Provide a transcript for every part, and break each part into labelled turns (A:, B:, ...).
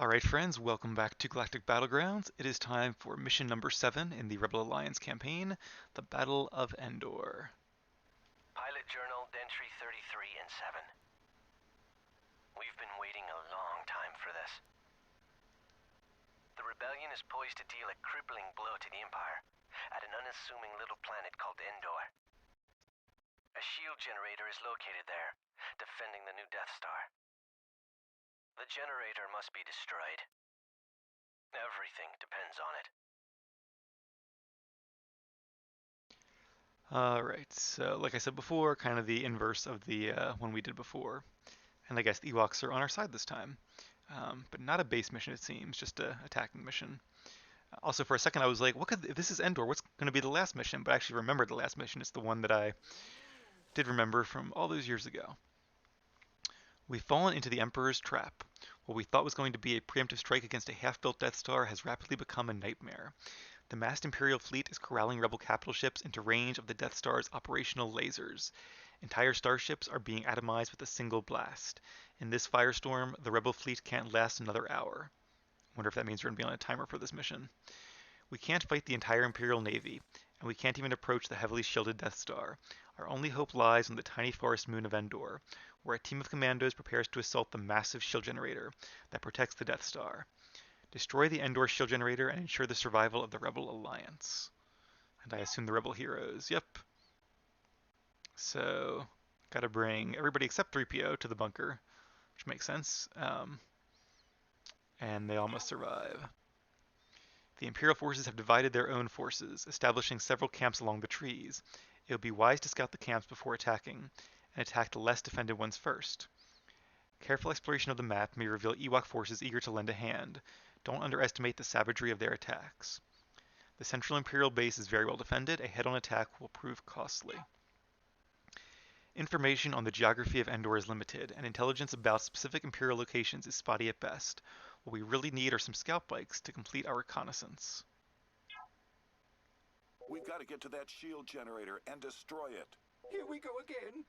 A: Alright friends, welcome back to Galactic Battlegrounds. It is time for mission number 7 in the Rebel Alliance campaign, the Battle of Endor.
B: Pilot Journal, Entry 33 and 7. We've been waiting a long time for this. The rebellion is poised to deal a crippling blow to the Empire at an unassuming little planet called Endor. A shield generator is located there, defending the new Death Star. The generator must be destroyed. Everything depends on it.
A: Alright, so like I said before, kind of the inverse of the one we did before. And I guess the Ewoks are on our side this time. But not a base mission it seems, just a attacking mission. Also for a second I was like, if this is Endor, what's going to be the last mission? But I actually remembered the last mission. It's the one that I did remember from all those years ago. We've fallen into the Emperor's trap. What we thought was going to be a preemptive strike against a half-built Death Star has rapidly become a nightmare. The massed Imperial fleet is corralling Rebel capital ships into range of the Death Star's operational lasers. Entire starships are being atomized with a single blast. In this firestorm, the Rebel fleet can't last another hour. Wonder if that means we're going to be on a timer for this mission. We can't fight the entire Imperial Navy, and we can't even approach the heavily shielded Death Star. Our only hope lies on the tiny forest moon of Endor, where a team of commandos prepares to assault the massive shield generator that protects the Death Star. Destroy the Endor shield generator and ensure the survival of the Rebel Alliance. And I assume the Rebel heroes. Yep. So, gotta bring everybody except 3PO to the bunker, which makes sense. And they all must survive. The Imperial forces have divided their own forces, establishing several camps along the trees. It would be wise to scout the camps before attacking, and attack the less defended ones first. Careful exploration of the map may reveal Ewok forces eager to lend a hand. Don't underestimate the savagery of their attacks. The central Imperial base is very well defended. A head-on attack will prove costly. Information on the geography of Endor is limited, and intelligence about specific Imperial locations is spotty at best. What we really need are some scout bikes to complete our reconnaissance.
C: We've got to get to that shield generator and destroy it.
D: Here we go again.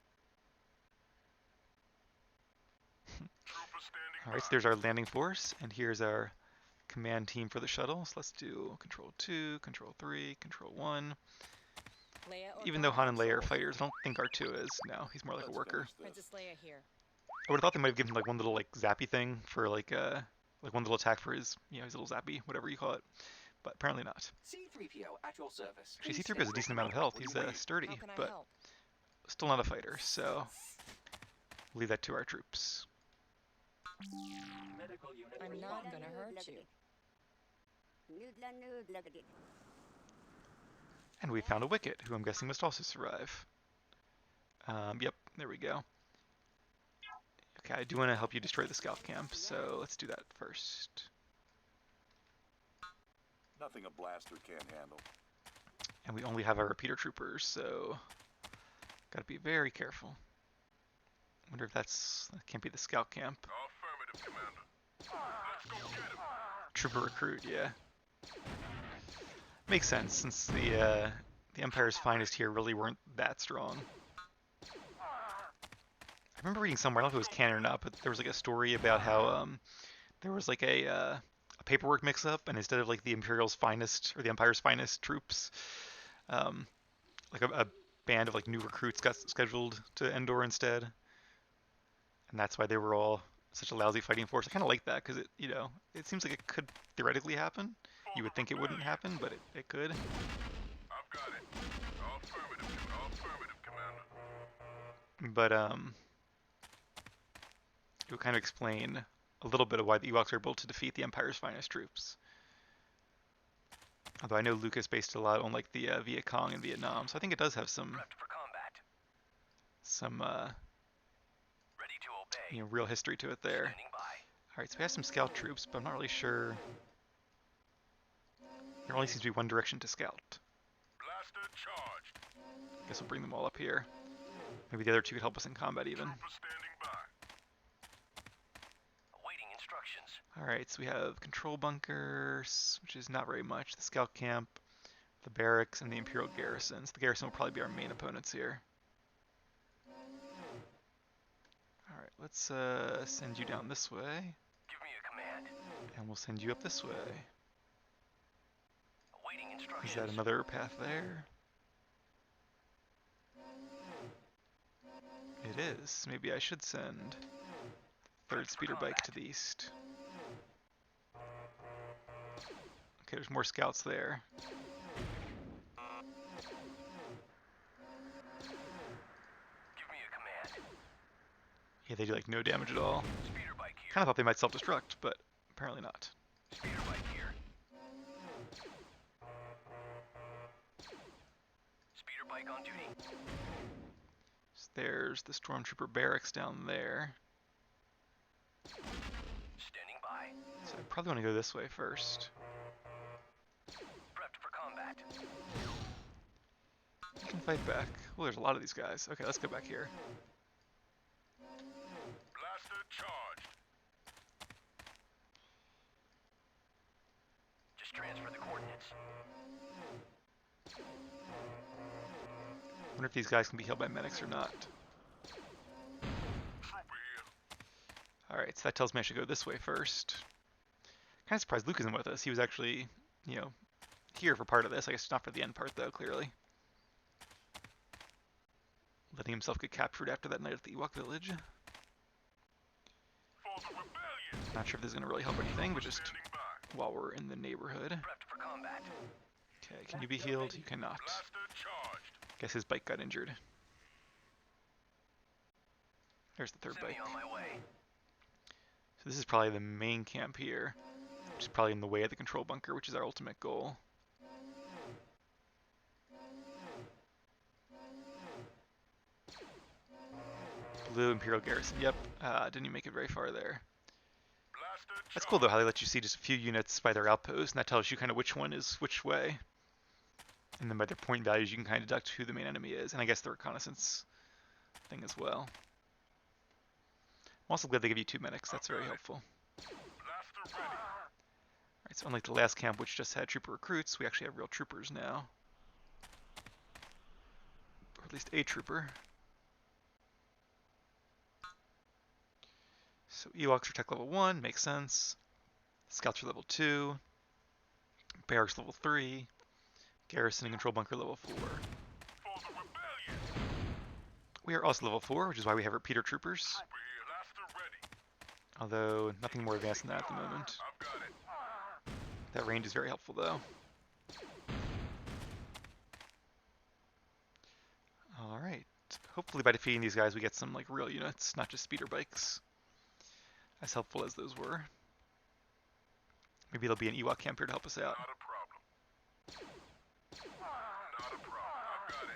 A: Alright, so there's our landing force, and here's our command team for the shuttle. So let's do Control 2, Control 3, Control 1. Even though Han and Leia are fighters, I don't think R2 is. No, he's more like a worker.
E: Princess Leia here.
A: I would have thought they might have given him like one little like zappy thing for like one little attack for his his little zappy, whatever you call it. But apparently not.
D: C-3PO at your service.
A: Actually, C-3PO has a decent amount of health. He's sturdy, but still not a fighter. So we'll leave that to our troops.
E: I'm not gonna hurt you.
A: And we found a Wicket, who I'm guessing must also survive. Yep, there we go. Okay, I do want to help you destroy the scout camp, so let's do that first.
C: Nothing a blaster can't handle.
A: And we only have our repeater troopers, so gotta be very careful. Wonder if that can't be the scout camp.
F: Affirmative, Commander. Let's go get him.
A: Trooper recruit, yeah. Makes sense, since the Empire's finest here really weren't that strong. I remember reading somewhere, I don't know if it was canon or not, but there was like a story about how there was like a paperwork mix-up, and instead of like the Imperial's finest or the Empire's finest troops, like a band of like new recruits got scheduled to Endor instead, and that's why they were all such a lousy fighting force. I kind of like that because it seems like it could theoretically happen. You would think it wouldn't happen, but it could.
F: I've got it. Affirmative, Commander.
A: But it would kind of explain a little bit of why the Ewoks are able to defeat the Empire's finest troops. Although I know Lucas based it a lot on like the Viet Cong in Vietnam, so I think it does have some
B: Ready to obey.
A: real history to it there.
B: Standing by.
A: All right, so we have some scout troops, but I'm not really sure. There only seems to be one direction to scout.
F: Blaster charged.
A: I guess we'll bring them all up here. Maybe the other two could help us in combat even.
F: Trooper standing by.
B: Awaiting instructions.
A: Alright, so we have control bunkers, which is not very much, the scout camp, the barracks, and the Imperial garrison. So the garrison will probably be our main opponents here. Alright, let's send you down this way.
B: Give me a command.
A: And we'll send you up this way.
B: Awaiting
A: Is
B: instructions.
A: that another path there? It is. Maybe I should send third speeder bike to the east. Okay, there's more scouts there.
B: Give me a command.
A: Yeah, they do like no damage at all.
B: Speeder bike here.
A: Kind of thought they might self-destruct, but apparently not.
B: Speeder bike here. Speeder bike on duty.
A: So there's the stormtrooper barracks down there.
B: Standing by.
A: So I probably want to go this way first.
B: Prepped for combat.
A: You can fight back. Oh, there's a lot of these guys. Okay, let's go back here.
F: Blaster charged.
B: Just transfer the coordinates.
A: Wonder if these guys can be healed by medics or not.
F: Trooper here.
A: Alright, so that tells me I should go this way first. Kind of surprised Luke isn't with us. He was actually, you know, here for part of this. I guess not for the end part, though, clearly. Letting himself get captured after that night at the Ewok village.
F: For the rebellion.
A: Not sure if this is going to really help anything, but just
F: Standing by.
A: while we're in the neighborhood.
B: Prepped for combat.
A: Okay, can you be healed? You cannot.
F: Blaster charged.
A: Guess his bike got injured. There's the third
B: Send me
A: bike.
B: on my way.
A: So this is probably the main camp here, which is probably in the way of the control bunker, which is our ultimate goal. Blue Imperial garrison. Yep, didn't even make it very far there.
F: Blaster
A: That's cool though, how they let you see just a few units by their outpost, and that tells you kind of which one is which way. And then by their point values, you can kind of deduct who the main enemy is, and I guess the reconnaissance thing as well. I'm also glad they give you 2 medics. That's very helpful.
F: Blaster ready.
A: Alright, so unlike the last camp, which just had trooper recruits, we actually have real troopers now. Or at least a trooper. So Ewoks are tech level 1, makes sense. Scouts are level 2. Barracks level 3. Garrison and control bunker level 4.
F: For the rebellion.
A: We are also level 4, which is why we have repeater troopers.
F: Trooper here. Blaster ready.
A: Although nothing more advanced than that at the moment.
F: I've got it.
A: That range is very helpful though. Alright. Hopefully by defeating these guys we get some like real units, not just speeder bikes. As helpful as those were. Maybe there'll be an Ewok camp here to help us out.
F: Not a problem. Not a problem. I've got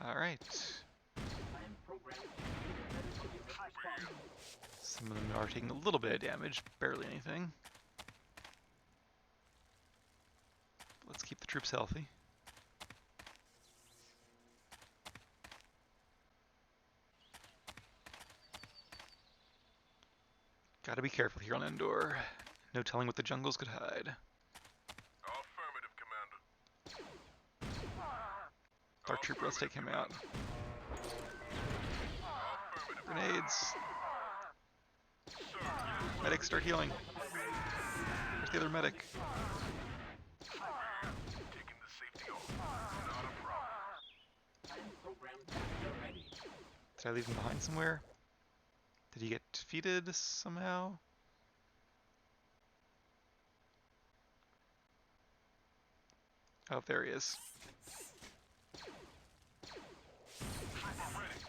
F: it.
A: Alright. Some of them are taking a little bit of damage, barely anything. Let's keep the troops healthy. Gotta be careful here on Endor. No telling what the jungles could hide.
F: Affirmative, Commander.
A: Dark Trooper, let's take him out.
F: Affirmative.
A: Grenades!
F: Sir, yes,
A: Medic, start healing. Where's the other medic?
F: taking the safety off. Not a problem.
A: Did I leave him behind somewhere? Did he get defeated somehow? Oh, there he is.
F: Trooper ready.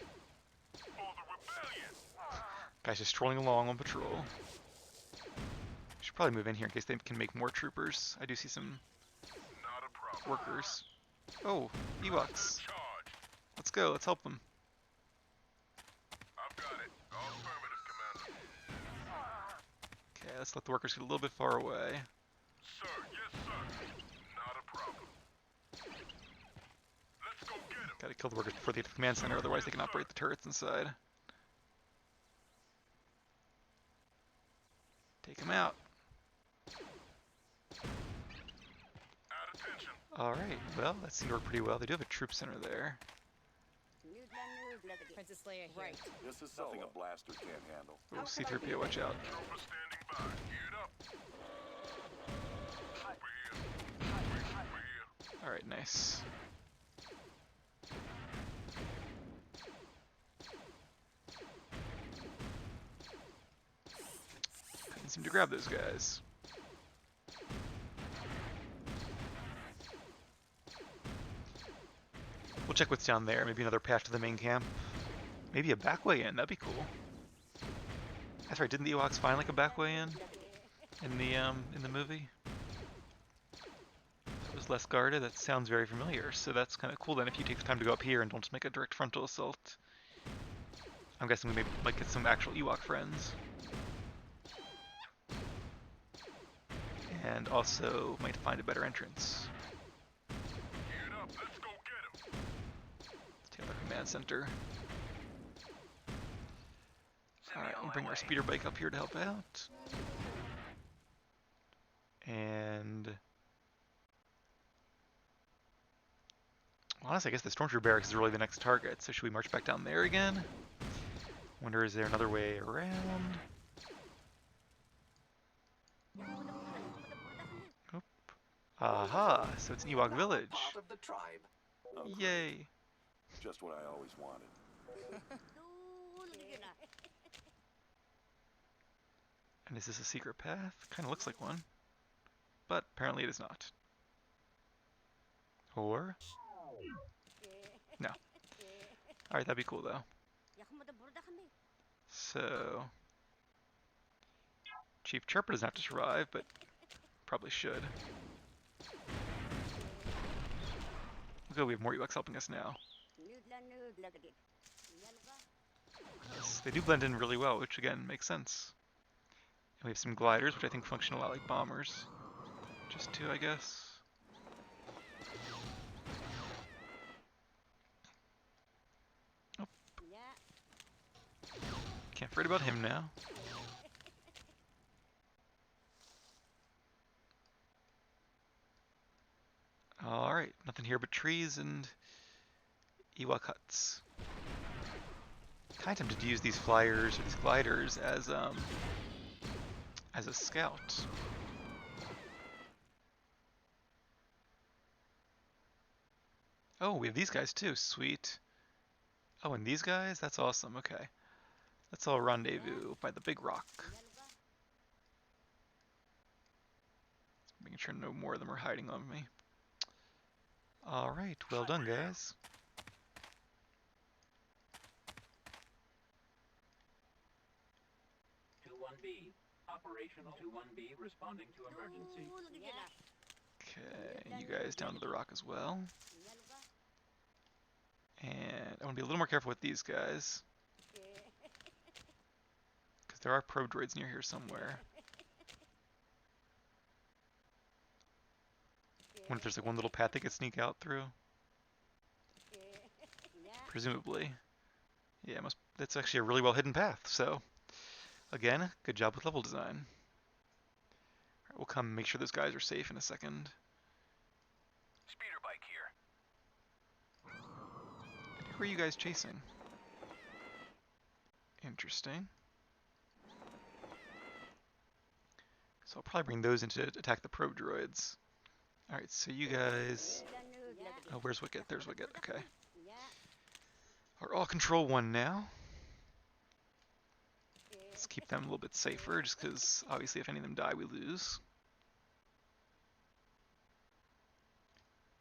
F: For the rebellion.
A: Guy's just strolling along on patrol. Should probably move in here in case they can make more troopers. I do see some
F: Not a problem.
A: workers. Oh, Ewoks.
F: Charged.
A: Let's go, let's help them.
F: I've got it. Affirmative, Commander.
A: Okay, let's let the workers get a little bit far away.
F: Sir, yes, sir. Not a problem. Let's go get him.
A: Gotta kill the workers before they get to the command center, otherwise they can operate the turrets inside. Take them out.
F: At attention.
A: Alright, well, that seemed to work pretty well. They do have a troop center there.
E: Princess Leia here.
C: This is something a blaster can't handle.
A: Oh, C-3PO, watch out.
F: Trooper standing
A: Alright, nice. Couldn't seem to grab those guys. We'll check what's down there. Maybe another path to the main camp. Maybe a back way in. That'd be cool. That's right. Didn't the Ewoks find like a back way in the movie? It was less guarded. That sounds very familiar. So that's kind of cool then if you take the time to go up here and don't just make a direct frontal assault. I'm guessing we might get some actual Ewok friends. And also might find a better entrance.
F: Get up, let's go get him.
A: Taylor Command Center.
B: Send me
A: Alright,
B: on
A: we'll
B: my
A: bring our
B: way.
A: speeder bike up here to help out. And honestly, I guess the Stormtrooper barracks is really the next target, so should we march back down there again? Wonder, is there another way around? Oop. Aha, so it's an Ewok village.
D: Part of the tribe.
C: Oh, great.
A: Yay.
C: Just what I always wanted.
A: And is this a secret path? Kind of looks like one. But apparently it is not. Or? No. Alright, that'd be cool though. So... Chief Chirpa doesn't have to survive, but probably should. Good, we have more Ewoks helping us now. Yes, they do blend in really well, which again makes sense. And we have some gliders, which I think function a lot like bombers. Just two, I guess. Oh. Can't forget about him now. Alright, nothing here but trees and Ewok huts. Kind of tempted to use these flyers or these gliders as a scout. Oh, we have these guys too. Sweet. Oh, and these guys? That's awesome. Okay. Let's all rendezvous by the big rock. Making sure no more of them are hiding on me. Alright, well done, guys.
G: Operational 2-1B responding to emergency.
A: Okay, you guys down to the rock as well. And I want to be a little more careful with these guys. Because there are probe droids near here somewhere. I wonder if there's like one little path they could sneak out through. Presumably. Yeah, that's actually a really well hidden path, so again, good job with level design. Alright, we'll come make sure those guys are safe in a second.
B: Speeder bike here.
A: Who are you guys chasing? Interesting. So I'll probably bring those in to attack the probe droids. Alright, so you guys... Oh, where's Wicket? There's Wicket, okay. Are all control 1 now. Let's keep them a little bit safer, just because obviously if any of them die, we lose.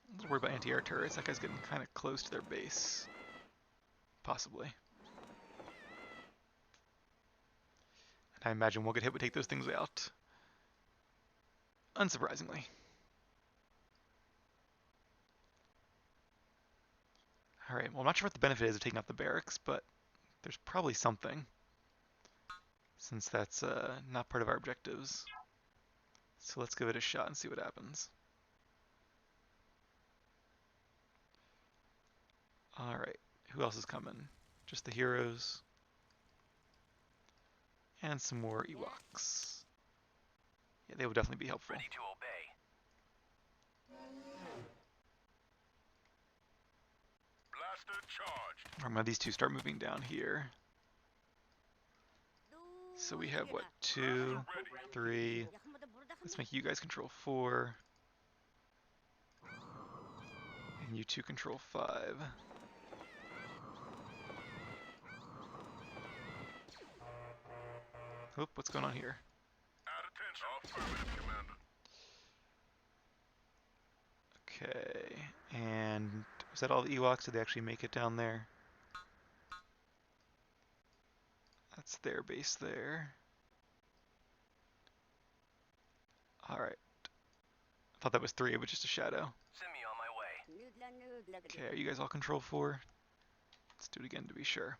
A: A little worried about anti-air turrets. That guy's getting kind of close to their base. Possibly. And I imagine one good hit would take those things out. Unsurprisingly. Alright, well I'm not sure what the benefit is of taking out the barracks, but there's probably something. Since that's not part of our objectives. So let's give it a shot and see what happens. Alright, who else is coming? Just the heroes. And some more Ewoks. Yeah, they will definitely be helpful.
B: Ready to obey.
F: Blaster charged.
A: I'm gonna have these two start moving down here. So we have what, 2, 3. Let's make you guys control 4. And you two control 5. Oop, what's going on here?
F: Add attention. Affirmative, Commander.
A: Okay, and was that all the Ewoks? Did they actually make it down there? That's their base there. Alright. I thought that was 3, but just a shadow.
B: Send me on my way.
A: Okay, are you guys all control 4? Let's do it again to be sure.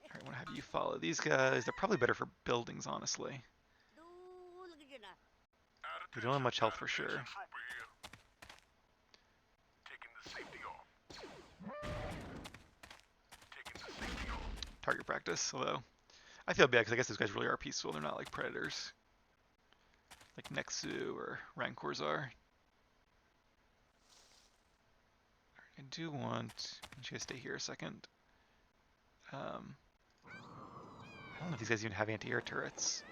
A: Alright, I want to have you follow these guys. They're probably better for buildings, honestly.
F: Add
A: They don't have much health
F: attention,
A: for sure.
F: trooper here. Taking the safety off. Taking the safety off.
A: Target practice, although I feel bad because I guess those guys really are peaceful. They're not like predators. Like Nexu or Rancors are. I do want you guys stay here a second. I don't know if these guys even have anti-air turrets.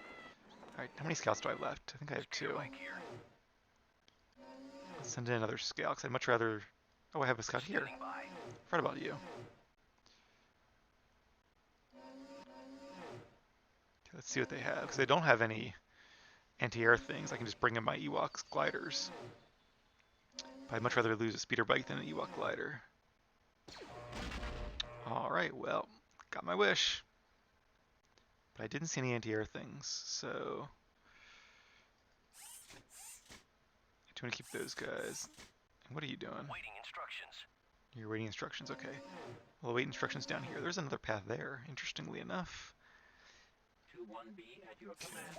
A: Alright, how many scouts do I have left? I think I have 2.
B: Like here.
A: Let's send in another scout because I'd much rather... Oh, I have a scout here.
B: Standing by.
A: Forgot about you. Okay, let's see what they have because they don't have any anti-air things. I can just bring in my Ewoks gliders. But I'd much rather lose a speeder bike than an Ewok glider. Alright, well, got my wish. But I didn't see any anti-air things, so... I do want to keep those guys. And what are you doing?
B: Waiting instructions.
A: You're waiting instructions, okay. Well, wait instructions down here. There's another path there, interestingly enough.
G: 2-1B at your command.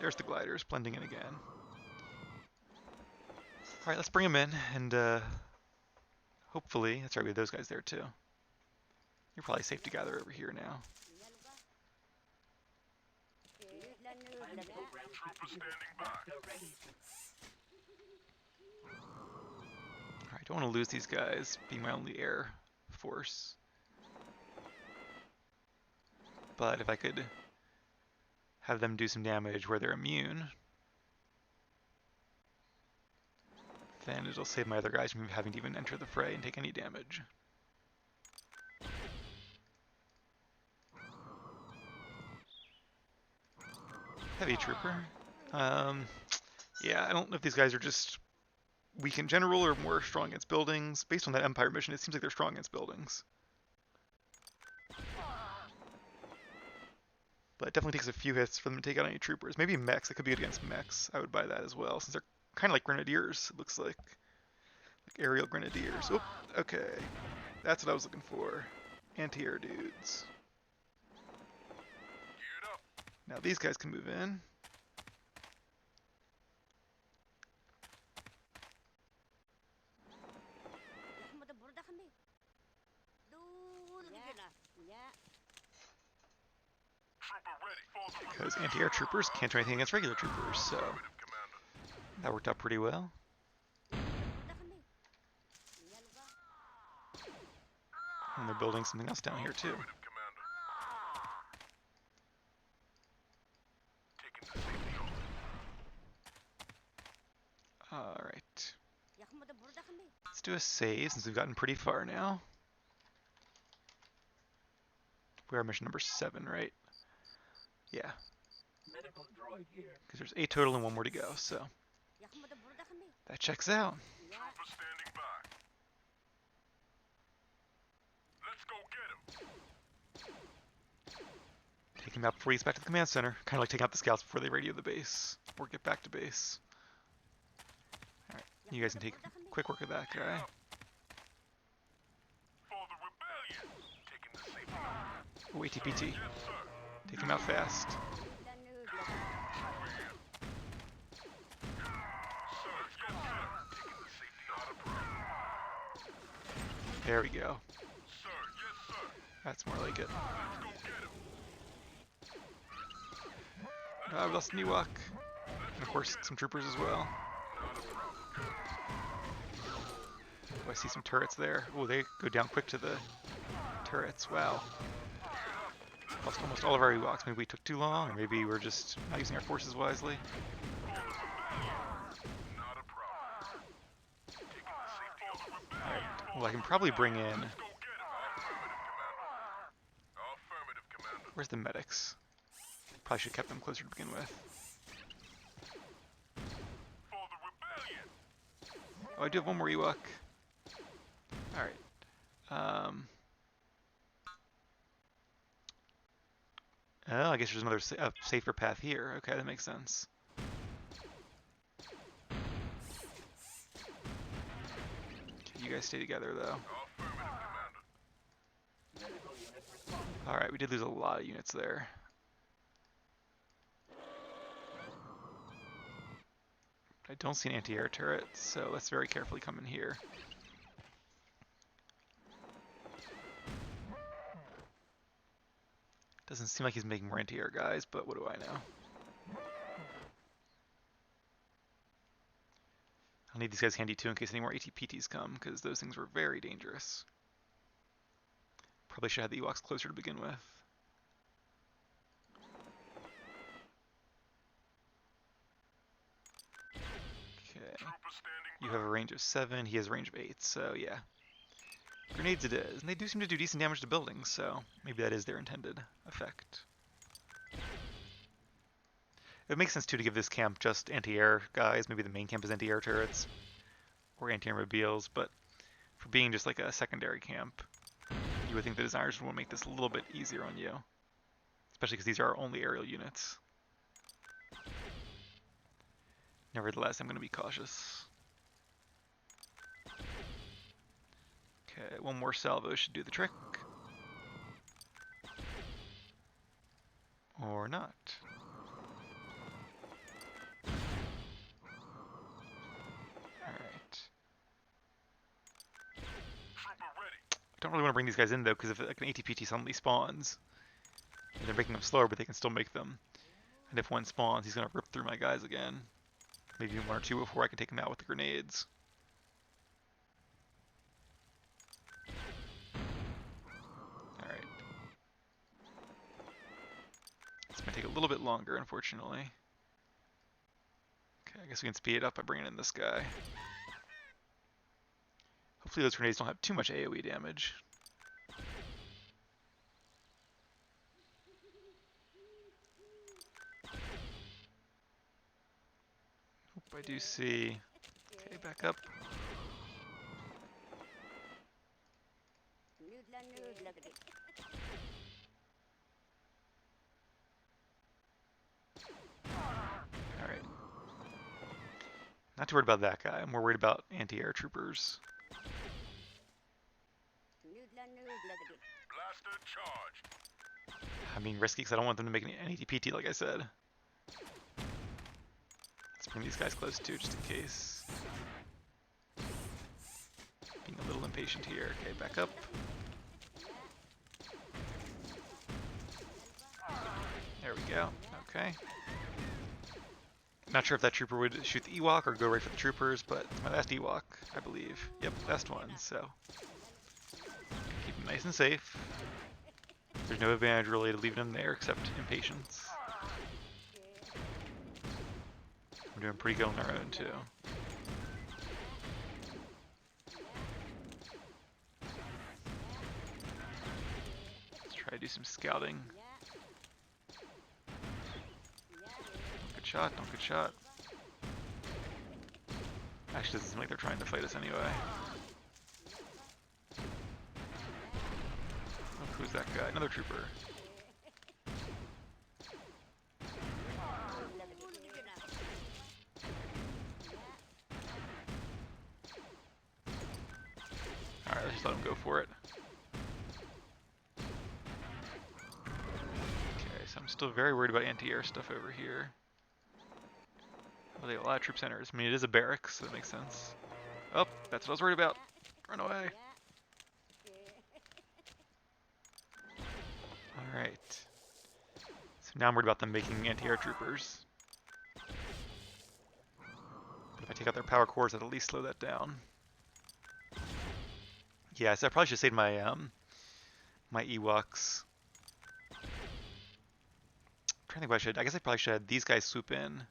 A: There's the gliders, blending in again. Alright, let's bring them in, and hopefully... That's right, we have those guys there too. You're probably safe to gather over here now.
G: Plan program
F: Trooper standing by.
G: ready.
A: Alright, don't want to lose these guys, being my only air force. But if I could have them do some damage where they're immune, then it'll save my other guys from having to even enter the fray and take any damage. Heavy trooper. Yeah, I don't know if these guys are just weak in general or more strong against buildings. Based on that Empire mission, it seems like they're strong against buildings. But it definitely takes a few hits for them to take out any troopers. Maybe mechs. It could be good against mechs. I would buy that as well, since they're kind of like grenadiers, it looks like. Like aerial grenadiers. Oop, okay. That's what I was looking for. Anti-air dudes.
F: Geared up.
A: Now these guys can move in.
F: Trooper ready for the
A: Because anti-air troopers can't do anything against regular troopers, so
F: affirmative, Commander.
A: that worked out pretty well. And they're building something else down here too.
F: Affirmative, Commander. Taking the safety off.
A: Alright. Let's do a save since we've gotten pretty far now. We are mission number 7, right? Yeah,
G: Medical droid here.
A: because there's 8 total and 1 more to go, so that checks out.
F: Trooper standing by. Let's go get him.
A: Take him out before he gets back to the command center. Kind of like taking out the scouts before they radio the base or get back to base. Alright, you guys can take quick work of that guy.
F: For the rebellion. Taking the safety off.
A: Oh, ATPT.
F: Yes, sir.
A: Take him out fast.
F: Sir, let's go get him. Taking the safety off. Not a problem.
A: There we go.
F: Sir, yes, sir.
A: That's more like it.
F: Let's go get him.
A: We lost an Ewok. And of course, some troopers as well.
F: Not a problem.
A: Oh, I see some turrets there. Oh, they go down quick to the turrets. Wow. Lost almost all of our Ewoks. Maybe we took too long, or maybe we're just not using our forces wisely.
F: Not a problem.
A: Well, I can probably bring in...
F: Let's go get him. Affirmative, Commander.
A: Where's the medics? Probably should have kept them closer to begin with.
F: For the rebellion.
A: Oh, I do have one more Ewok. Alright. Oh, I guess there's another safer path here. Okay, that makes sense. Okay, you guys stay together, though.
F: Affirmative, Commander.
G: Medical unit responding.
A: Alright, we did lose a lot of units there. I don't see an anti-air turret, so let's very carefully come in here. Doesn't seem like he's making more anti-air guys, but what do I know? I'll need these guys handy too in case any more ATPTs come, because those things were very dangerous. Probably should have the Ewoks closer to begin with. Okay.
F: Trooper standing
A: You
F: by.
A: have a range of 7, he has a range of 8, so yeah. Grenades it is, and they do seem to do decent damage to buildings, so maybe that is their intended effect. It makes sense too to give this camp just anti-air guys, maybe the main camp is anti-air turrets, or anti-air mobiles, but for being just like a secondary camp, you would think the designers would want to make this a little bit easier on you. Especially because these are only aerial units. Nevertheless, I'm going to be cautious. Okay, one more salvo should do the trick. Or not. Alright.
F: Trooper ready.
A: I don't really want to bring these guys in though, because if like an ATPT suddenly spawns, and they're making them slower, but they can still make them. And if one spawns, he's going to rip through my guys again. Maybe even one or two before I can take him out with the grenades. Alright. It's going to take a little bit longer, unfortunately. Okay, I guess we can speed it up by bringing in this guy. Hopefully those grenades don't have too much AoE damage. I do see. Okay, back up. Alright. Not too worried about that guy. I'm more worried about anti-air troopers.
F: Blaster charged.
A: I'm being risky because I don't want them to make an ATPT, like I said. Let's bring these guys close too, just in case. Being a little impatient here. Okay, back up. There we go. Okay. Not sure if that trooper would shoot the Ewok or go right for the troopers, but it's my last Ewok, I believe. Yep, last one, so. Keep him nice and safe. There's no advantage really to leaving him there except impatience. We're doing pretty good on our own too. Let's try to do some scouting. Good shot, don't good shot. Actually, doesn't seem like they're trying to fight us anyway. Oh, who's that guy? Another trooper. Alright, let's just let him go for it. Okay, so I'm still very worried about anti-air stuff over here. Oh, they have a lot of troop centers. I mean, it is a barracks, so that makes sense. Oh, that's what I was worried about. Run away. Alright. So now I'm worried about them making anti-air troopers. But if I take out their power cores, that'll at least slow that down. Yeah, so I probably should save my my Ewoks. I'm trying to think what I should. I guess I probably should have these guys swoop in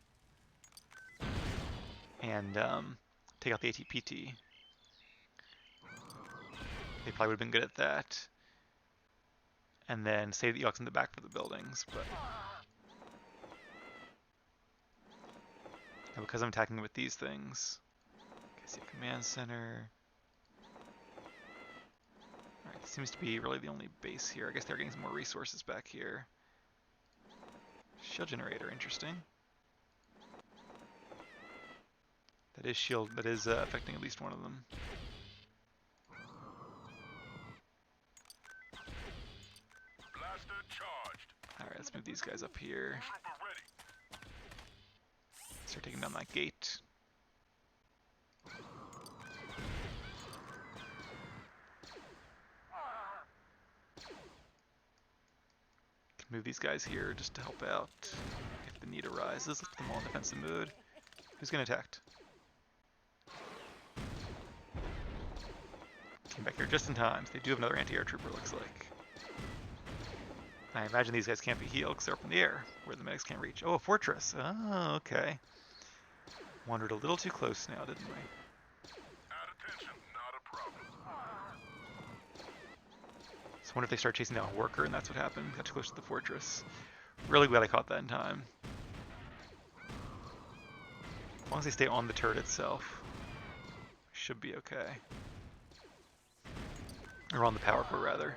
A: and take out the ATPT. They probably would have been good at that. And then save the Ewoks in the back for the buildings, but now because I'm attacking with these things. Okay, see a command center. Alright, this seems to be really the only base here. I guess they're getting some more resources back here. Shield generator, interesting. That is shield, that is affecting at least one of them.
F: Blaster charged.
A: Alright, let's move these guys up here.
F: Trooper ready.
A: Start taking down that gate. Can move these guys here just to help out if the need arises. Let's put them all in defensive mode. Who's getting attacked? Came back here just in time. So they do have another anti-air trooper, looks like. I imagine these guys can't be healed because they're up in the air, where the medics can't reach. Oh, a fortress. Oh, okay. Wandered a little too close now, didn't we?
F: Add attention, not a problem.
A: So I wonder if they start chasing down a worker and that's what happened. Got too close to the fortress. Really glad I caught that in time. As long as they stay on the turret itself, should be okay. Or on the power core, rather.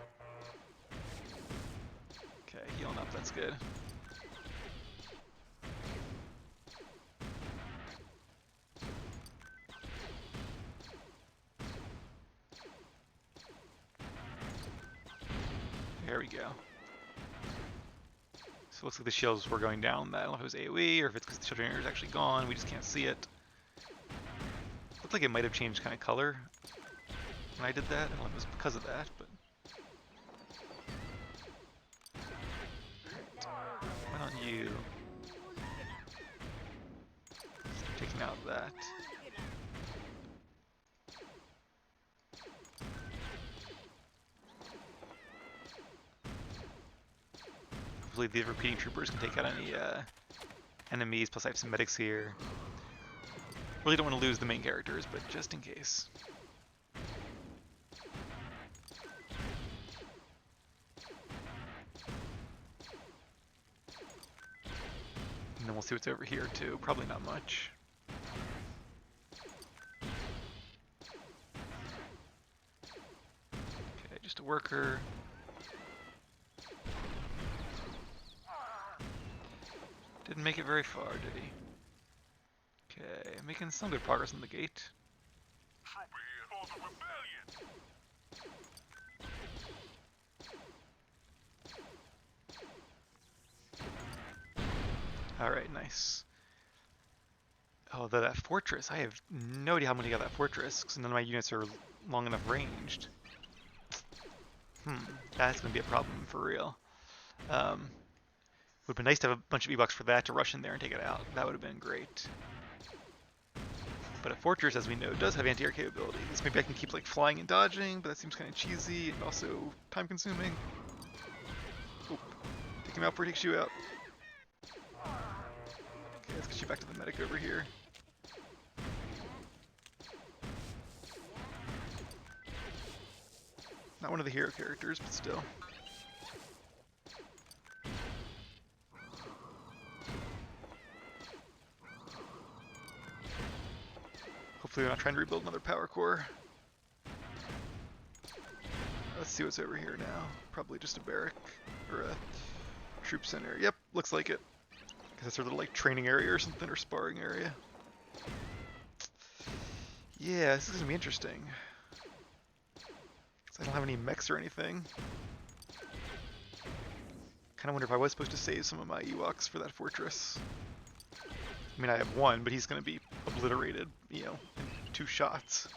A: Okay, healing up, that's good. There we go. So it looks like the shields were going down. I don't know if it was AoE or if it's because the shield generator is actually gone. We just can't see it. Looked like it might have changed kind of color when I did that. I don't know if it was because of that, but. Alright. Why don't you start taking out that? Hopefully the repeating troopers can take out any enemies, plus I have some medics here. Really don't want to lose the main characters, but just in case. And then we'll see what's over here too. Probably not much. Okay, just a worker. Didn't make it very far, did he? Okay, making some good progress on the gate.
F: Trooper here for the rebellion.
A: Alright, nice. Oh, that fortress. I have no idea how many got that fortress, because none of my units are long enough ranged. That's going to be a problem for real. Would have been nice to have a bunch of Ewoks for that to rush in there and take it out. That would have been great. But a fortress, as we know, does have anti-air capabilities. Maybe I can keep like flying and dodging, but that seems kind of cheesy and also time-consuming. Oop. Take him out before he takes you out. Okay, let's get you back to the medic over here. Not one of the hero characters, but still. Hopefully we're not trying to rebuild another power core. Let's see what's over here now. Probably just a barrack or a troop center. Yep, looks like it. Guess that's sort of like training area or something, or sparring area. Yeah, this is gonna be interesting. 'Cause I don't have any mechs or anything. Kinda wonder if I was supposed to save some of my Ewoks for that fortress. I mean, I have one, but he's gonna be obliterated, you know, in 2 shots.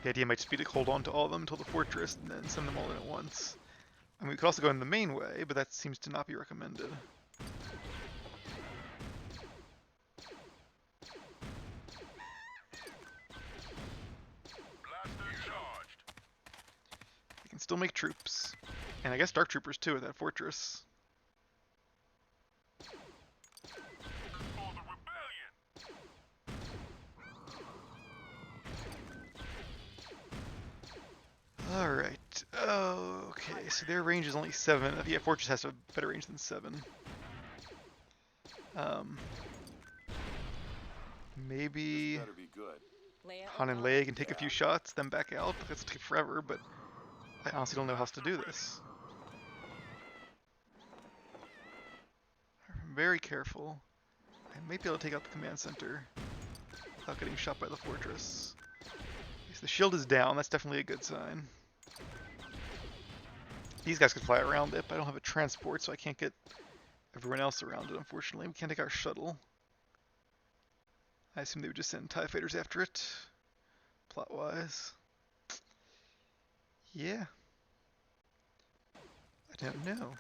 A: The idea might just be to hold on to all of them until the fortress and then send them all in at once. I mean, we could also go in the main way, but that seems to not be recommended.
F: Blaster charged.
A: We can still make troops. And I guess dark troopers too at that fortress.
F: For the rebellion.
A: Alright. Okay, so their range is only 7. Yeah, Fortress has a better range than 7. Maybe
C: This better be good.
E: Leia
A: Han and
E: alone.
A: Leia can take a few shots, then back out. That's take forever, but I honestly don't know how else to do this. I'm very careful. I may be able to take out the command center without getting shot by the fortress. Okay, so the shield is down. That's definitely a good sign. These guys could fly around it, but I don't have a transport, so I can't get everyone else around it, unfortunately. We can't take our shuttle. I assume they would just send TIE fighters after it, plot-wise. Yeah. I don't know.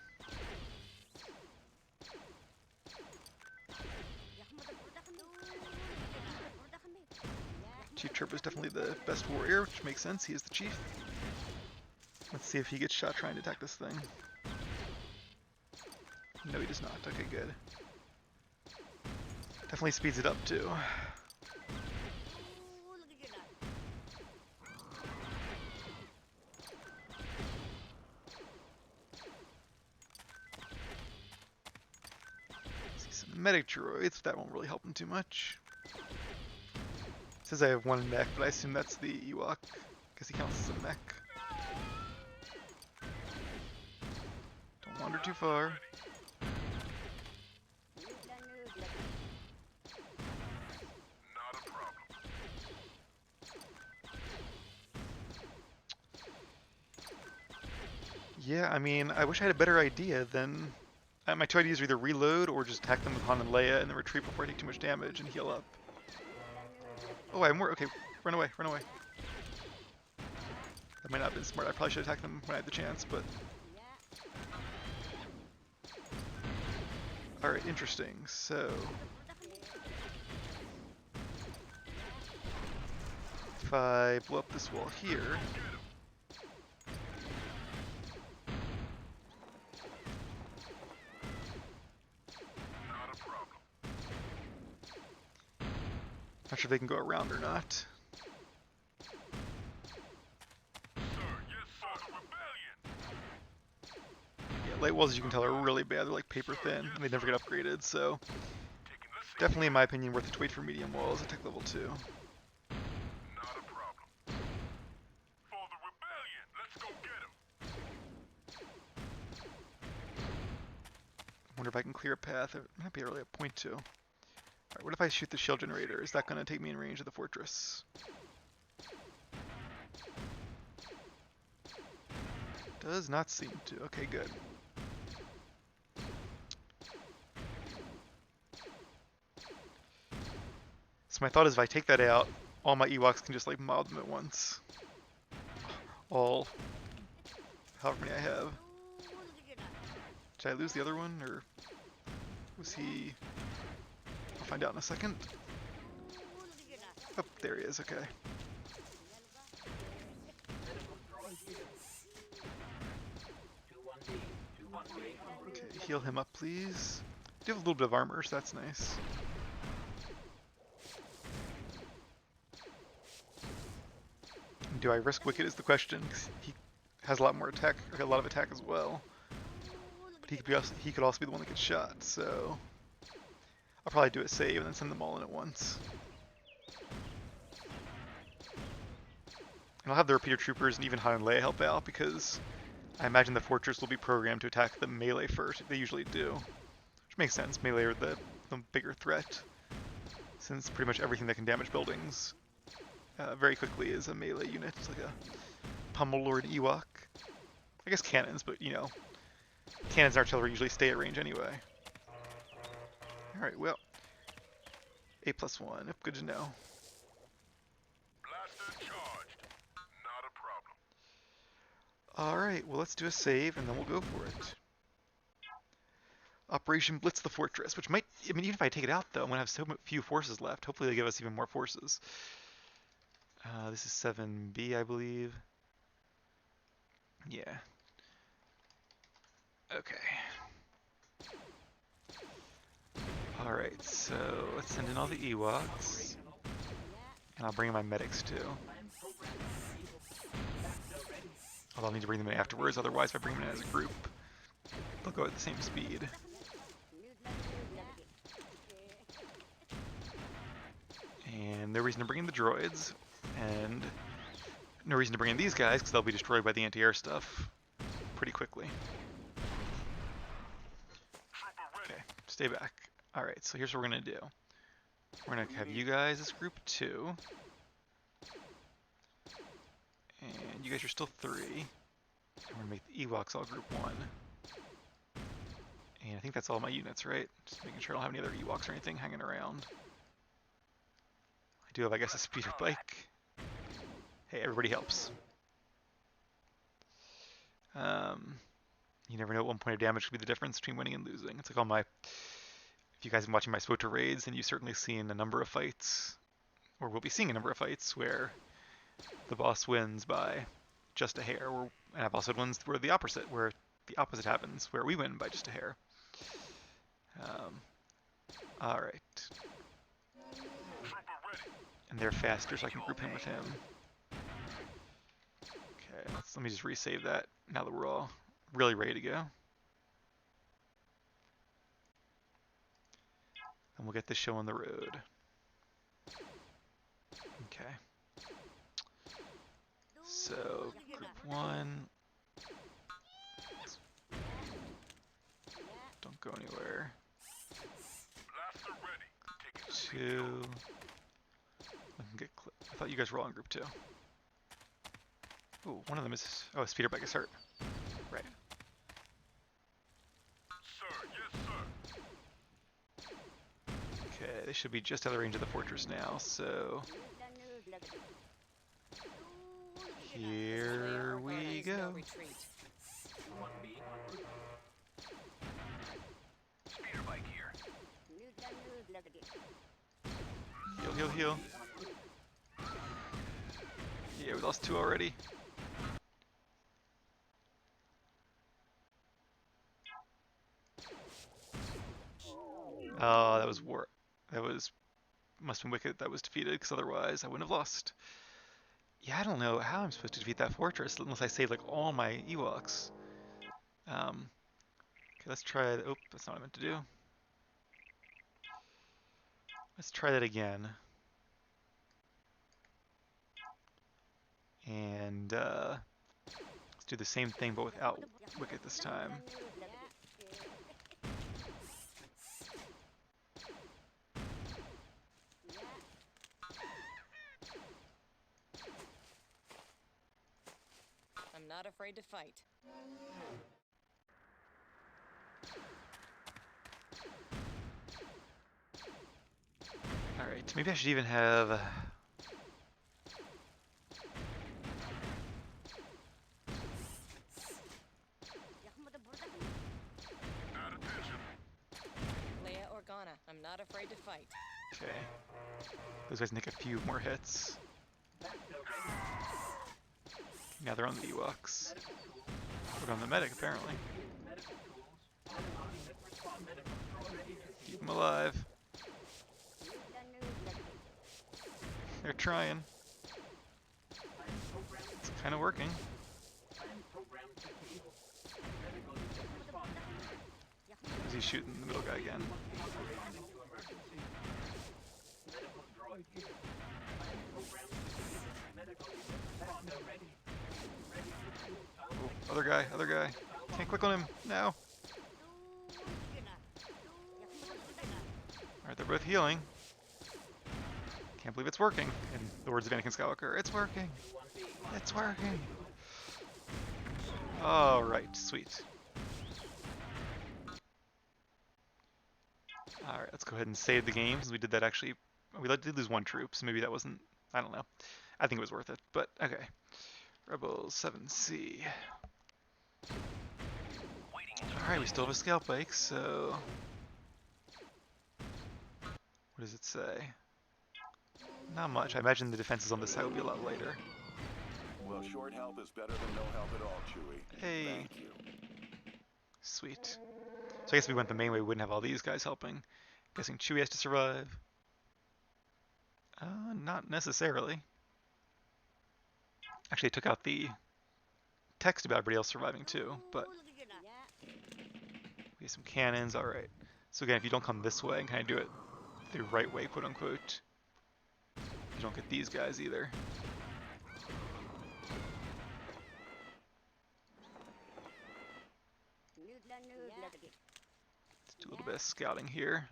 A: Chief Trooper is definitely the best warrior, which makes sense. He is the chief. Let's see if he gets shot trying to attack this thing. No, he does not. Okay, good. Definitely speeds it up, too. See some medic droids, that won't really help him too much. It says I have one mech, but I assume that's the Ewok, because he counts as a mech. Don't wander too far.
F: Not a problem.
A: Yeah, I mean, I wish I had a better idea than... my two ideas are either reload or just attack them with Han and Leia and then retreat before I take too much damage and heal up. Oh, I have more. Okay, run away, run away. That might not have been smart. I probably should attack them when I had the chance, but... Alright, interesting. So... if I blow up this wall here...
F: Not a problem.
A: Not sure if they can go around or not.
F: Sir, yes, sir. The rebellion.
A: Yeah, light walls, as you can tell, are really bad. They're like paper thin, and they never get upgraded, so...
F: Taking the seat.
A: definitely, in my opinion, worth it to wait for medium walls at tech level 2.
F: Not a problem. For the rebellion. Let's go get him.
A: Wonder if I can clear a path. It might be really a point to. Alright, what if I shoot the shield generator? Is that going to take me in range of the fortress? Does not seem to. Okay, good. So my thought is if I take that out, all my Ewoks can just like mob them at once. All, however many I have. Did I lose the other one, or was he... I'll find out in a second. Oh, there he is, okay. Okay, heal him up, please. Do have a little bit of armor, so that's nice. Do I risk Wicket is the question, 'cause he has a lot more attack, or a lot of attack as well. But he could also be the one that gets shot, so... I'll probably do a save and then send them all in at once. And I'll have the repeater troopers and even Han and Leia help out, because I imagine the fortress will be programmed to attack the melee first. They usually do. Which makes sense, melee are the bigger threat, since pretty much everything that can damage buildings very quickly is a melee unit. It's like a pummel lord Ewok. I guess cannons, but you know, cannons and artillery usually stay at range anyway. Alright, well, 8+1, good to know.
F: Blaster charged. Not a problem.
A: Alright, well let's do a save and then we'll go for it. Operation Blitz the Fortress, which might, I mean, even if I take it out though, I'm going to have so few forces left. Hopefully they give us even more forces. This is 7B, I believe. Yeah. Okay. Alright, so let's send in all the Ewoks. And I'll bring in my medics too. Although I'll need to bring them in afterwards, otherwise if I bring them in as a group, they'll go at the same speed. And no reason to bring in the droids, and no reason to bring in these guys, because they'll be destroyed by the anti-air stuff pretty quickly. Okay, stay back. Alright, so here's what we're going to do. We're going to have you guys as group 2. And you guys are still 3. And we're going to make the Ewoks all group 1. And I think that's all my units, right? Just making sure I don't have any other Ewoks or anything hanging around. I do have, I guess, a speeder bike. Hey, everybody helps. You never know at one point of damage could be the difference between winning and losing. It's like all my... If you guys have been watching my SWOTA raids, then you've certainly seen a number of fights, or will be seeing a number of fights, where the boss wins by just a hair, and I've also had ones where the opposite happens, where we win by just a hair. Alright. And they're faster, so I can group him with him. Okay, let me just resave that now that we're all really ready to go. And we'll get this show on the road. Okay. So, group 1. Don't go anywhere. 2. I thought you guys were all in group 2. Ooh, one of them is... Oh, speeder bike is hurt. Right.
F: Sir, yes, sir.
A: Okay, they should be just out of the range of the fortress now, so... Here we go.
B: Speeder bike here.
A: Heal, heal, heal. Yeah, we lost 2 already. Oh, that was war. That was... Must have been Wicked that was defeated, because otherwise I wouldn't have lost. Yeah, I don't know how I'm supposed to defeat that fortress unless I save like all my Ewoks. Okay, let's try... Oh, that's not what I meant to do. Let's try that again. And let's do the same thing but without Wicket this time.
E: I'm not afraid to fight.
A: Alright, maybe I should even have...
E: Leia Organa, I'm not afraid to fight.
A: Okay. Those guys make a few more hits. Now they're on the Ewoks. Put on the medic, apparently. Keep them alive. They're trying. It's kind of working. Is he shooting the middle guy again? Oh, other guy. Can't click on him now. Alright, they're both healing. Can't believe it's working. In the words of Anakin Skywalker, it's working. It's working. Alright, sweet. Alright, let's go ahead and save the game, since we did that actually. We did lose 1 troop, so maybe that wasn't... I don't know. I think it was worth it, but okay. Rebels 7C. Alright, we still have a scout bike, so... What does it say? Not much. I imagine the defenses on this side will be a lot lighter.
C: Well, short help is better than no help at all, Chewie.
A: Hey.
C: Thank you.
A: Sweet. So I guess if we went the main way, we wouldn't have all these guys helping. Guessing Chewie has to survive. Not necessarily. Actually, I took out the text about everybody else surviving too, but we have some cannons. All right. So again, if you don't come this way and kind of do it the right way, quote unquote, you don't get these guys either. Let's do a little bit of scouting here.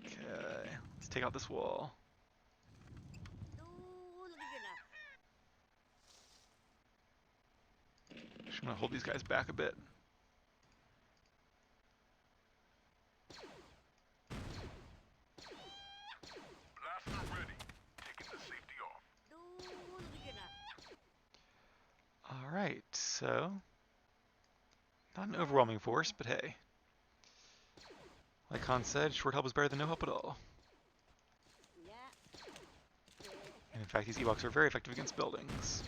A: Okay, let's take out this wall. Just gonna hold these guys back a bit.
F: Blaster ready. Taking the safety off.
A: Alright, so not an overwhelming force, but hey. Like Khan said, short help is better than no help at all. And in fact, these Ewoks are very effective against buildings.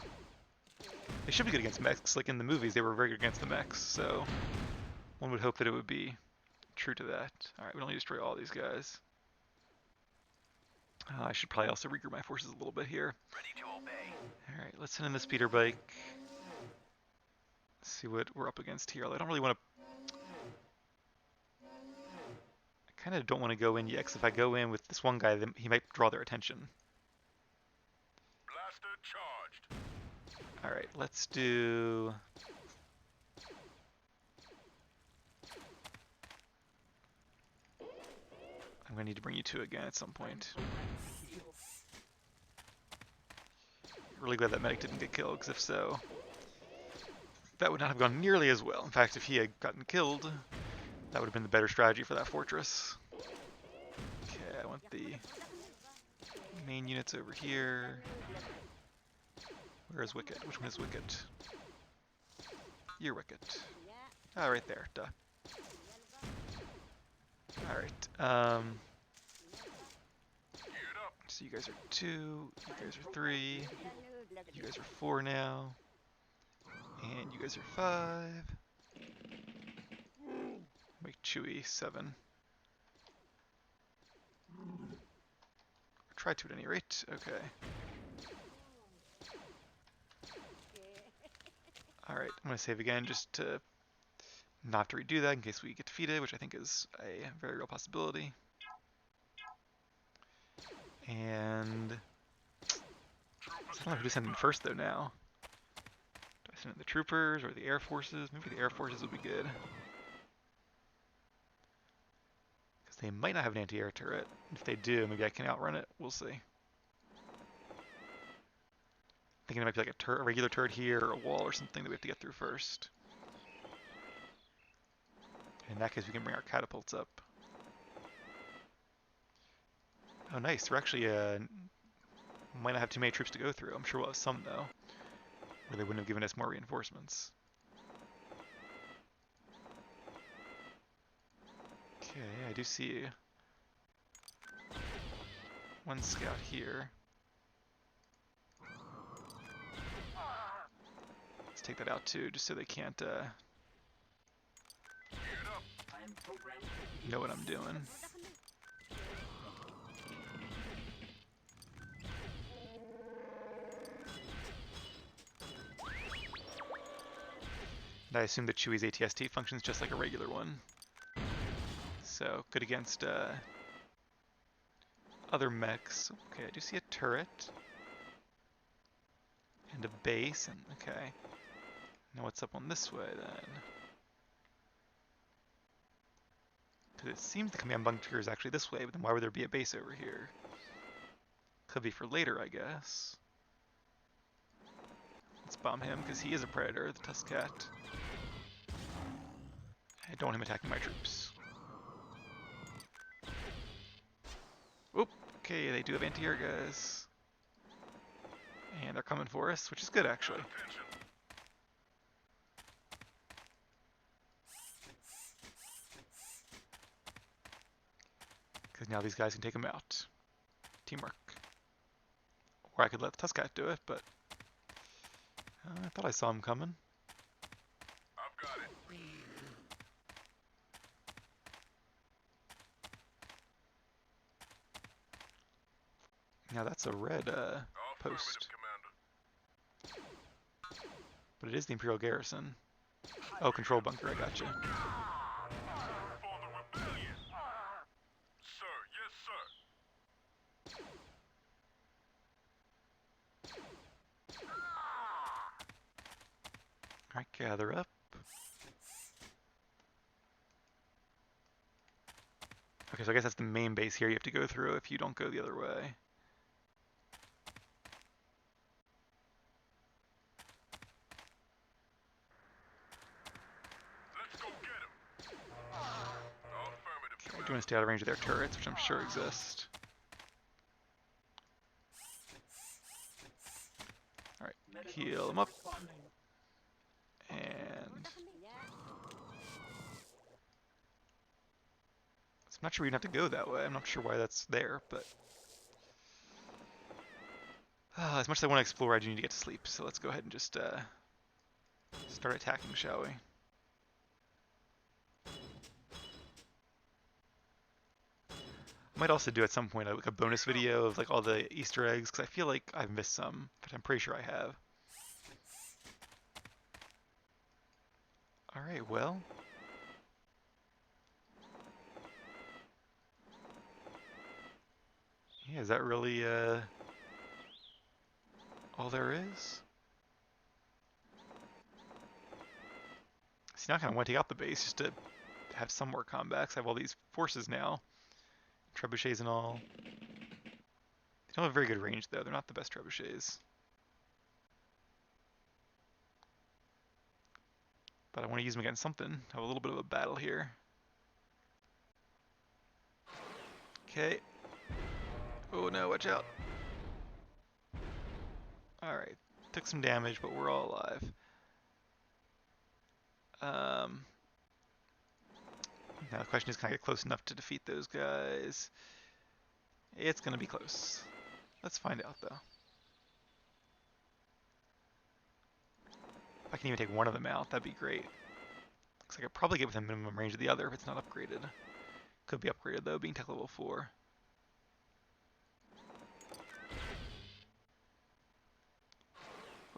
A: They should be good against mechs, like in the movies they were very good against the mechs, so one would hope that it would be true to that. Alright, we don't need to destroy all these guys. I should probably also regroup my forces a little bit here.
B: Ready to obey.
A: Alright, let's send in the speeder bike. See what we're up against here. I don't really want to... I kind of don't want to go in yet, because if I go in with this one guy, then he might draw their attention.
F: Blaster charged.
A: Alright, let's do... I'm going to need to bring you two again at some point. Really glad that medic didn't get killed, because if so, that would not have gone nearly as well. In fact, if he had gotten killed, that would have been the better strategy for that fortress. Okay, I want the main units over here. Where is Wicket? Which one is Wicket? You're Wicket. Ah, right there. Duh. Alright, so you guys are 2, you guys are 3, you guys are 4 now, and you guys are 5. Make Chewie 7. Or try to at any rate, okay. Alright, I'm going to save again just to not have to redo that in case we get defeated, which I think is a very real possibility. And I don't know who to send in first though now. Do I send in the troopers or the air forces? Maybe the air forces would be good. Because they might not have an anti-air turret. If they do, maybe I can outrun it. We'll see. Thinking it might be like a regular turret here or a wall or something that we have to get through first. In that case, we can bring our catapults up. Oh, nice. We're actually might not have too many troops to go through. I'm sure we'll have some though, where they wouldn't have given us more reinforcements. Okay, I do see one scout here. Let's take that out too, just so they can't know what I'm doing. And I assume that Chewie's ATST functions just like a regular one. So, good against other mechs. Okay, I do see a turret. And a base, and okay. Now what's up on this way then? Because it seems the command bunker is actually this way, but then why would there be a base over here? Could be for later, I guess. Let's bomb him, because he is a predator, the Tuscat. I don't want him attacking my troops. Oop, okay, they do have anti-air guys. And they're coming for us, which is good actually. Because now these guys can take them out. Teamwork. Or I could let the Tuscat do it, but I thought I saw him coming.
F: I've got it.
A: Now that's a red post,
F: Affirmative, Commander.
A: but it is the Imperial garrison. Oh, control bunker, I gotcha.
F: For the rebellion. Sir, yes, sir.
A: Alright, gather up. Okay, so I guess that's the main base here you have to go through if you don't go the other way.
F: Let's go get him. Affirmative,
A: Okay,
F: Commander.
A: doing a stay out of range of their turrets, which I'm sure exist. Alright, heal them up. And so I'm not sure we even have to go that way. I'm not sure why that's there, but as much as I want to explore, I do need to get to sleep. So let's go ahead and just start attacking, shall we? I might also do at some point like a bonus video of like all the Easter eggs, because I feel like I've missed some, but I'm pretty sure I have. Alright, well. Yeah, is that really all there is? See, now I kind of want to take out the base just to have some more combat, 'cause I have all these forces now. Trebuchets and all. They don't have very good range, though. They're not the best trebuchets. But I want to use them against something. Have a little bit of a battle here. Okay. Oh no, watch out. Alright. Took some damage, but we're all alive. Now the question is, can I get close enough to defeat those guys? It's gonna be close. Let's find out, though. If I can even take one of them out, that'd be great. Looks like I could probably get within minimum range of the other if it's not upgraded. Could be upgraded, though, being tech level 4.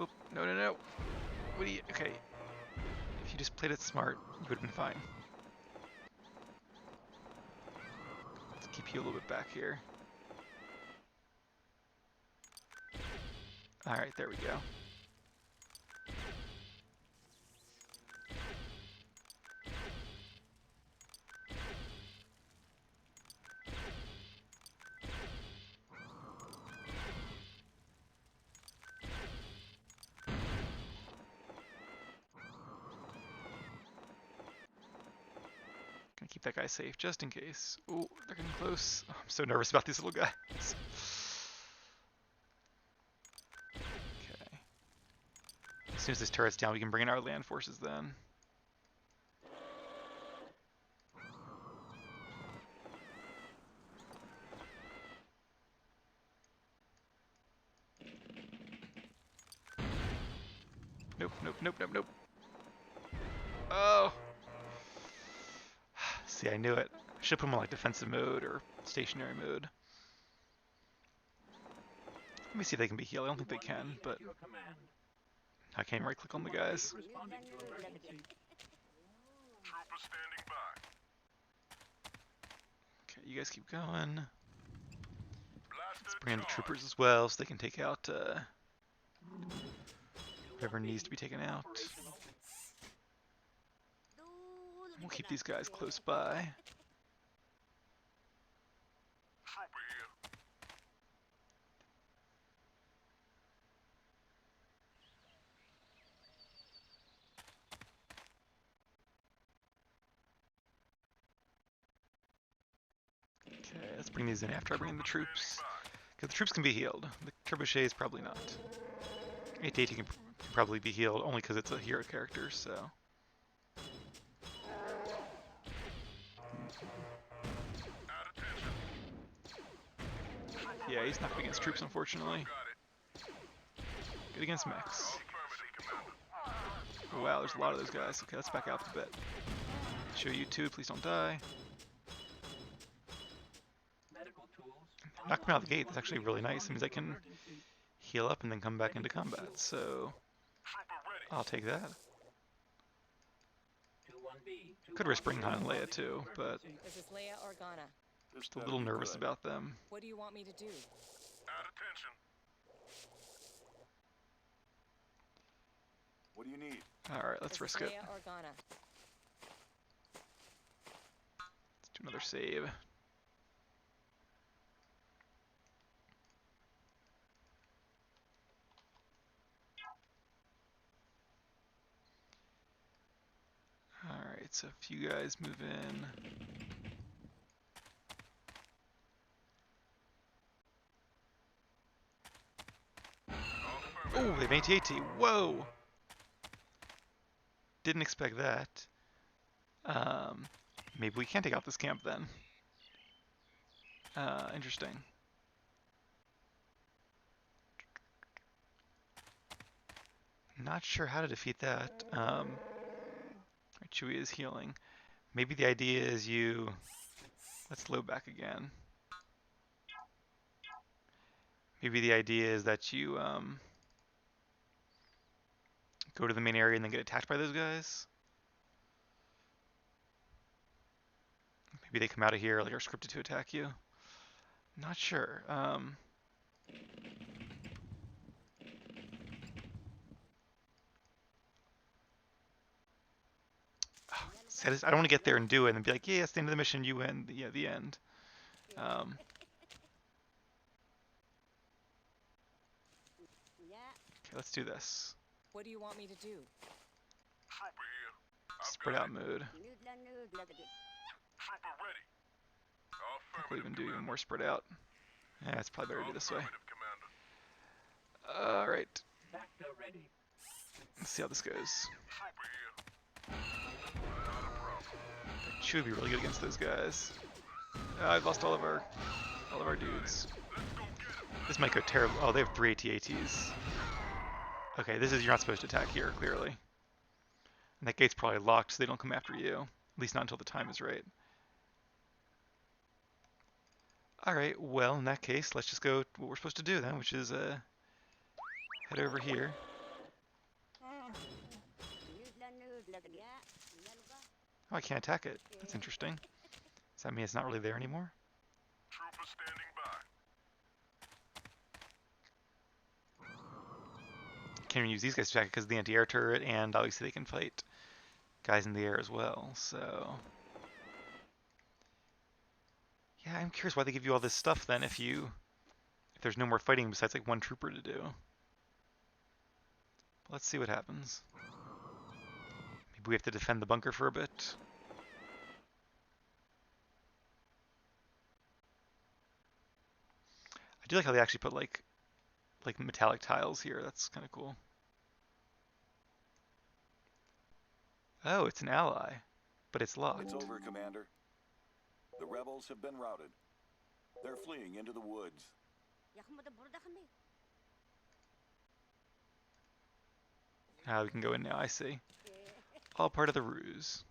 A: Oop, no, no, no. What do you... Okay. If you just played it smart, you would have been fine. Let's keep you a little bit back here. Alright, there we go. Gonna keep that guy safe just in case. Oh, they're getting close. Oh, I'm so nervous about these little guys. Okay. As soon as this turret's down, we can bring in our land forces then. Nope, nope, nope, nope, nope. Oh! See, I knew it. I should put them on like defensive mode or stationary mode. Let me see if they can be healed. I don't think they can, but I can't right click on the guys.
G: Responding to emergency.
F: Trooper standing by.
A: Okay, you guys keep going.
F: Blaster
A: Let's bring in the
F: charge.
A: troopers as well so they can take out whatever needs to be taken out. We'll keep these guys close by.
F: Trooper here.
A: Okay, let's bring these in after I bring in the troops. Because the troops can be healed. The trebuchets probably not. 880 can probably be healed only because it's a hero character, so.
F: At attention.
A: Yeah, he's not good against troops, unfortunately.
F: Got it.
A: Good against mechs.
F: Affirmative, Commander.
A: Oh, wow, there's a lot of those guys. Okay, let's back out a bit. Show you two, please don't die.
G: Medical tools.
A: not coming out of the gate. That's actually really nice. It means I can
G: Emergency.
A: heal up and then come back into combat. So
F: Trooper ready.
A: I'll take that.
G: 21B.
A: Could risk
G: 21B,
A: bringing Han and Leia
G: reporting
A: too, but
G: emergency.
E: Is this Leia or Ghana?
C: This
A: just a
C: better
A: little
C: be
A: nervous
C: good.
A: about them.
E: What do you want me to do?
F: Add attention.
C: What do you need?
A: All right, let's
E: Is this
A: risk it.
E: Leia or Ghana?
A: Let's do another save. Alright, so if you guys move in. Oh, they have AT-AT. Whoa! Didn't expect that. Maybe we can take out this camp then. Interesting. Not sure how to defeat that. Chewie is healing. Maybe the idea is you... Let's load back again. Maybe the idea is that you go to the main area and then get attacked by those guys. Maybe they come out of here, like are scripted to attack you. Not sure. I don't want to get there and do it and be like, yeah, it's the end of the mission, you win. Yeah, the end. Okay, let's do this.
E: What do you want me to do?
F: Trooper here.
A: Spread out mode.
F: Trooper ready.
A: We'll even
F: Affirmative,
A: do even
F: Commander.
A: more spread out. Yeah, it's probably better to do this way.
F: Affirmative, Commander.
A: Alright,
G: Factor ready.
A: let's see how this goes.
F: Trooper here. Not a problem.
A: Chewie would be really good against those guys. I've lost all of our dudes.
F: Let's go get him.
A: This might go terrible. Oh, they have 3 AT-ATs. Okay, this is, you're not supposed to attack here, clearly. And that gate's probably locked, so they don't come after you. At least not until the time is right. Alright, well, in that case, let's just go what we're supposed to do then, which is head over here. Oh, I can't attack it. That's interesting. Does that mean it's not really there anymore?
F: Trooper standing by.
A: Can't even use these guys to attack because of the anti-air turret, and obviously they can fight guys in the air as well, so... Yeah, I'm curious why they give you all this stuff then if there's no more fighting besides like one trooper to do. Let's see what happens. Maybe we have to defend the bunker for a bit. I do like how they actually put like metallic tiles here. That's kind of cool. Oh, it's an ally, but it's locked.
C: It's over, Commander. The rebels have been routed. They're fleeing into the woods.
A: Ah, we can go in now, I see. All part of the ruse.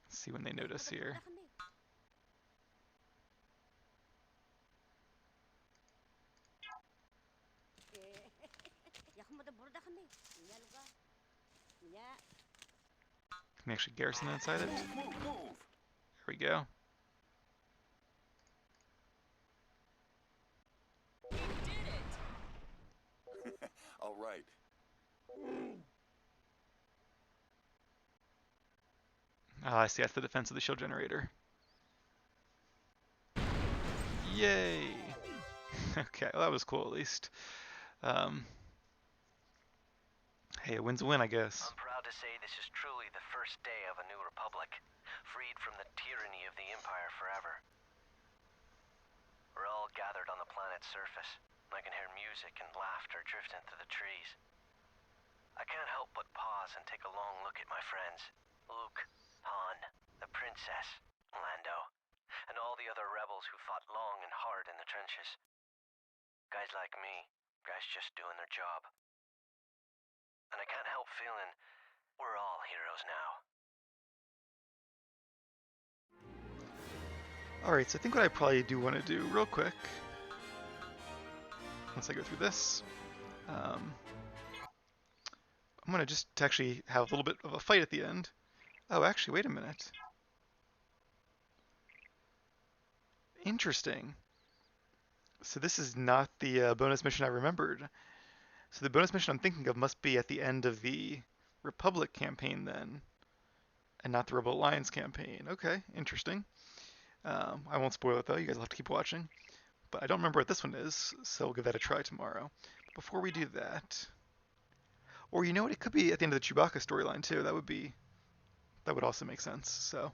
A: Let's see when they notice here. Can we actually garrison inside it?
C: Move, move, move!
A: Here we go.
E: You did it!
C: All right.
A: Ah, I see. That's the defense of the shield generator. Yay! Okay, well, that was cool at least. Hey, a win's a win, I guess.
B: I'm proud to say this is truly the first day of a new republic, freed from the tyranny of the Empire forever. We're all gathered on the planet's surface. I can hear music and laughter drifting through the trees. I can't help but pause and take a long look at my friends. Luke, Han, the Princess, Lando, and all the other rebels who fought long and hard in the trenches. Guys like me, guys just doing their job. And I can't help feeling we're all heroes now.
A: Alright, so I think what I probably do want to do real quick, once I go through this, I'm going to just actually have a little bit of a fight at the end. Oh, actually, wait a minute. Interesting. So this is not the bonus mission I remembered. So the bonus mission I'm thinking of must be at the end of the Republic campaign then, and not the Rebel Alliance campaign. Okay, interesting. I won't spoil it though, you guys will have to keep watching. But I don't remember what this one is, so we'll give that a try tomorrow. But before we do that, or you know what, it could be at the end of the Chewbacca storyline too. That would also make sense. So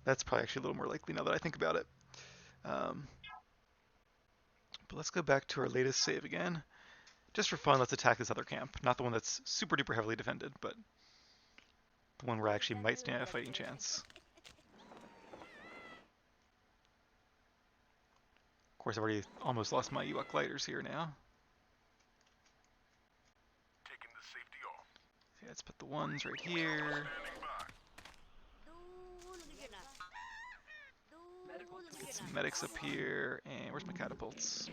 A: that's probably actually a little more likely now that I think about it. Um, but let's go back to our latest save again. Just for fun, let's attack this other camp. Not the one that's super duper heavily defended, but the one where I actually might stand a fighting chance. Of course, I've already almost lost my Ewok gliders here now.
F: Taking the safety off.
A: Okay, let's put the ones right here.
F: Standing by.
G: Medical
A: Get some medics up here, and where's my catapults?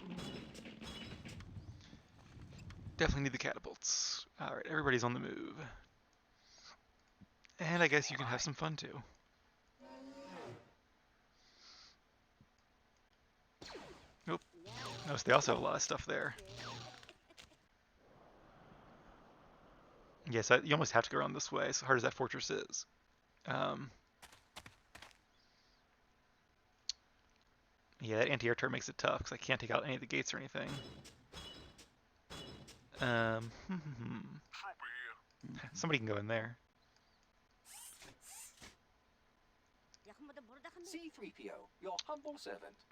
A: Definitely need the catapults. Alright, everybody's on the move. And I guess you can have some fun too. Nope. Notice they also have a lot of stuff there. Yes, you almost have to go around this way, so hard as that fortress is. Yeah, that anti-air turret makes it tough, because I can't take out any of the gates or anything.
F: Trooper here.
A: Somebody can go in there.
D: C3PO, your humble servant.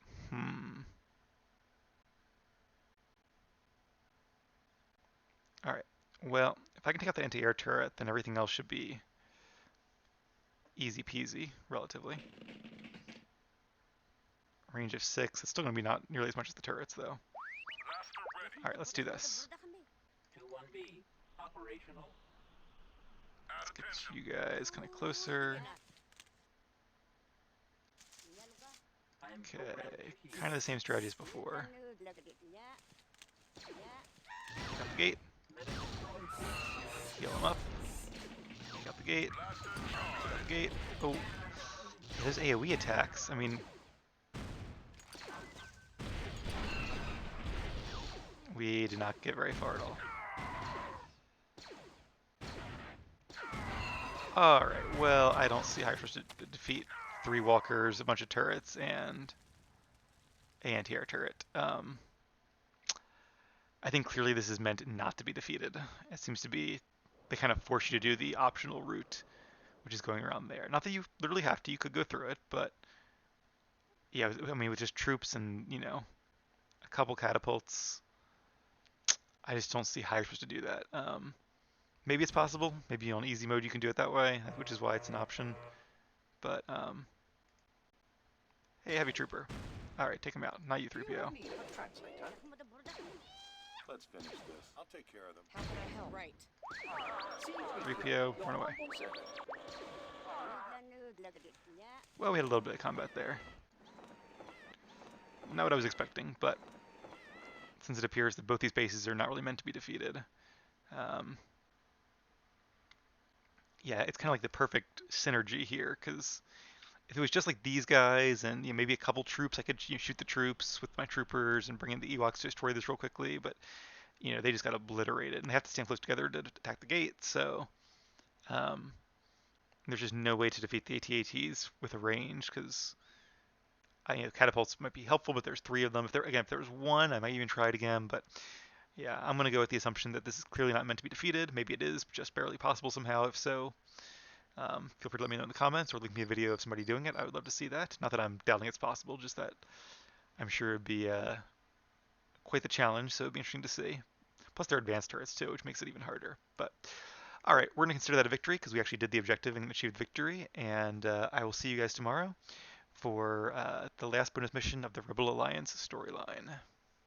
A: Alright, well, if I can take out the anti-air turret, then everything else should be easy peasy, relatively. Range of 6, it's still going to be not nearly as much as the turrets, though.
F: Blaster ready.
A: Alright, let's do this.
G: 21B operational.
F: At
A: Get
F: attention.
A: you guys kind of closer.
G: I am
A: Okay,
G: programmed to heal.
A: kind of the same strategy as before. Got the gate,
G: Medical droid.
A: heal them up. Take out the gate, take out the gate. Oh, those AoE attacks. I mean, we did not get very far at all. Alright, well, I don't see how you're supposed to defeat 3 walkers, a bunch of turrets, and an anti-air turret. I think clearly this is meant not to be defeated. It seems to be, they kind of force you to do the optional route, which is going around there. Not that you literally have to, you could go through it, but yeah, I mean, with just troops and, you know, a couple catapults, I just don't see how you're supposed to do that. Maybe it's possible. Maybe on easy mode you can do it that way, which is why it's an option. But, hey, heavy trooper. Alright, take him out. Not you,
D: Do you
A: 3PO.
D: need a translator?
C: Let's finish this. I'll take care of them.
E: How can I help? Right.
D: C3PO,
A: 3PO,
D: your
A: run away.
D: humble servant.
A: Well, we had a little bit of combat there. Not what I was expecting, but since it appears that both these bases are not really meant to be defeated, yeah, it's kind of like the perfect synergy here, because if it was just like these guys and maybe a couple troops, I could shoot the troops with my troopers and bring in the Ewoks to destroy this real quickly, but they just got obliterated, and they have to stand close together to attack the gate, so there's just no way to defeat the AT-ATs with a range, because catapults might be helpful, but there's 3 of them. If there was 1, I might even try it again, but yeah, I'm going to go with the assumption that this is clearly not meant to be defeated. Maybe it is just barely possible somehow. If so, feel free to let me know in the comments or link me a video of somebody doing it. I would love to see that. Not that I'm doubting it's possible, just that I'm sure it'd be quite the challenge, so it'd be interesting to see. Plus, they're advanced turrets too, which makes it even harder. But all right, we're going to consider that a victory because we actually did the objective and achieved victory. And I will see you guys tomorrow for the last bonus mission of the Rebel Alliance storyline.